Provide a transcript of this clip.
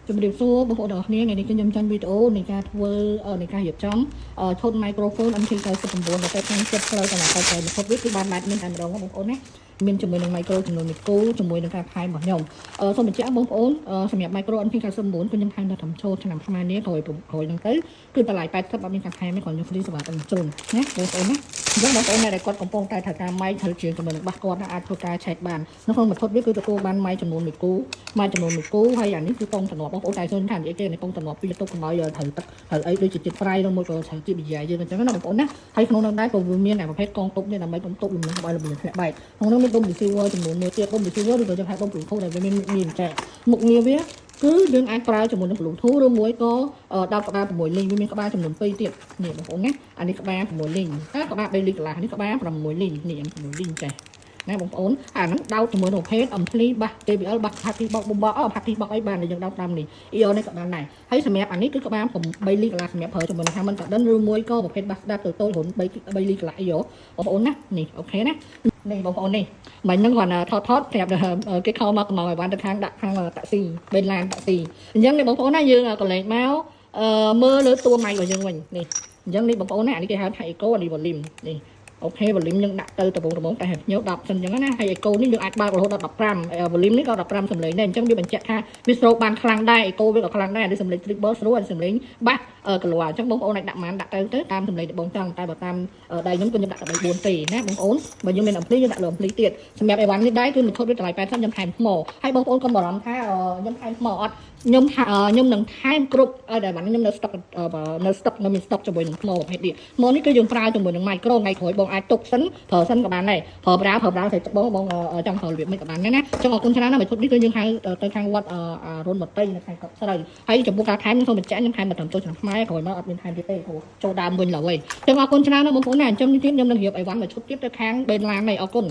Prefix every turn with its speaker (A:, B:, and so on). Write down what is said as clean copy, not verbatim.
A: ជំរាបសួរបងប្អូនទាំងអស់គ្នាថ្ងៃនេះខ្ញុំចង់វីដេអូនៃការធ្វើនៃការរៀបចំឈុត microphone MT99 ដែលតែខាងចិត្តផ្លូវកន្លងទៅតែបន្ទប់វាគឺបានបាត់មានតែម្ដងបងប្អូនណាមានជាមួយនឹង micro ចំនួន1គូជាមួយនឹងការផាយរបស់ខ្ញុំសូមបញ្ជាក់បងប្អូនសម្រាប់ micro MT99 គឺខ្ញុំថែមដល់ត្រឹមចូលឆ្នាំខ្មែរនេះក្រោយហ្នឹងទៅគឺតម្លៃ80អត់មានការថែមទេគ្រាន់ខ្ញុំ free សម្រាប់បញ្ជូនណាបងប្អូនណាអញ្ចឹងបងប្អូនដែលគាត់កំពុងតែត្រូវការ mic ត្រូវជាចំនួនរបស់គាត់អាចធ្វើការ check បាននៅក្នុងបន្ទប់វាគឺទទួលបាន mic ចំនួន1គូ mic ចំនួន1គូហើយអានេះគឺកងតំណបងប្អូនតែសូមថានិយាយគេនេះកងតំណពីទៅកុំឲ្យត្រូវទឹកត្រូវអីដូចជាចិត្តប្រៃឬមួយក៏ត្រូវជាបិយាយើងអញ្ចឹងណាបងប្អូនណាហើយក្នុងនោះដែរក៏វាមានប្រភេទកងទប់នេះដើម្បីបំទប់លំនឹងឲ្យលំនឹងធ្លាក់បែកក្នុងនោះមានដុំ receiver ចំនួន1ទៀតដុំ receiver ឬក៏យើងហៅដុំ Bluetooth ដែលវាមានចែកមុខងារវាគឺយើងអាចប្រើជាមួយនឹង Bluetooth ឬមួយក៏ដល់ក្បាល6លីងវាមានក្បាលចំនួន2ទៀតនេះបងប្អូនណាអានេះក្បាល6លីងក្បាល3លីងកន្លះនេះក្បាល6លីងនេះ6លីងចេះណាបងប្អូនអាហ្នឹងដោតជាមួយនឹងប្រភេទអំភ្លីបាស JBL បាសផាទីបោកបំបោផាទីបោកអីបានដែលយើងដោតតាមនេះ EO នេះក៏បានដែរហើយសម្រាប់អានេះគឺក្បាល8លីកន្លះសម្រាប់ប្រើជាមួយនឹង Harman Kardon ឬមួយក៏ប្រភេទបាសដាតតូចៗរុន3លីកន្លះ EO បងប្អូនណានេះអូខេណានេះបងប្អូននេះមិញហ្នឹងគាត់ថតប្រាប់គេខលមកឲ្យបានទៅខាងដាក់ខាងតាក់ស៊ីបេនឡានតាក់ស៊ីអញ្ចឹងនេះបងប្អូនណាយើងកន្លែងមកមើលលើតួម៉ៃរបស់យើងវិញនេះអញ្ចឹងនេះបងប្អូនណាអានេះគេហៅថា Eco អានេះ volume នេះអូខេ volume យើងដាក់ទៅដំបងតែញោម10សិនអញ្ចឹងណាហើយ echo នេះយើងអាចបើករហូតដល់15 volume នេះក៏15សំឡេងដែរអញ្ចឹងវាបញ្ជាក់ថាវាស្រូបបានខ្លាំងដែរ echo វាក៏ខ្លាំងដែរនេះសំឡេង triple ស្រួលសំឡេងបាសកលួរអញ្ចឹងបងប្អូនអាចដាក់បានដាក់ទៅតាមសំឡេងដែលបងចង់តែបើតាមដៃខ្ញុំគឺខ្ញុំដាក់តែ4ទេណាបងប្អូនបើយើងមាន ampli យើងដាក់លើ ampli ទៀតសម្រាប់ A1 នេះដែរគឺមិនខុសវាតម្លៃ80ខ្ញុំថែមថ្មហើយបងប្អូនកុំបារម្ភថាខ្ញុំថែមថ្មអត់ខ្ញុំនឹងថែមគ្រប់ដែលបានខ្ញុំនៅ stock នៅ stock នៅមាន stock ជាមួយនឹងថ្មប្រភេទនេះថ្មនេះគឺយើងប្រើជាមួយនឹង micro ថ្ងៃក្រោយបងអាចទុកសិនប្រើសិនក៏បានដែរប្រើស្អីបងចង់ប្រើរបៀបមិនក៏បានដែរណាចង់អរគុណច្រើនណាស់មេធុតនេះគឺយើងហៅទៅខាងវត្តរុនមតីនៅខាងកប់ស្រូវហើយចំពោះការថែមខ្ញុំសូមបញ្ជាក់ខ្ញុំថែមមកត្រឹមចូលឆ្នាំខ្មែរក្រោយមកអត់មានថែមទៀតទេព្រោះចូលដើមវិញឡើយចឹងអរគុណច្រើនណាស់បងប្អូនណាអញ្ចឹងនេះទៀតខ្ញុំនឹងរៀបអីវ៉ាន់មួយឈុតទៀតទៅខាងបេនឡាននេះអរគុណ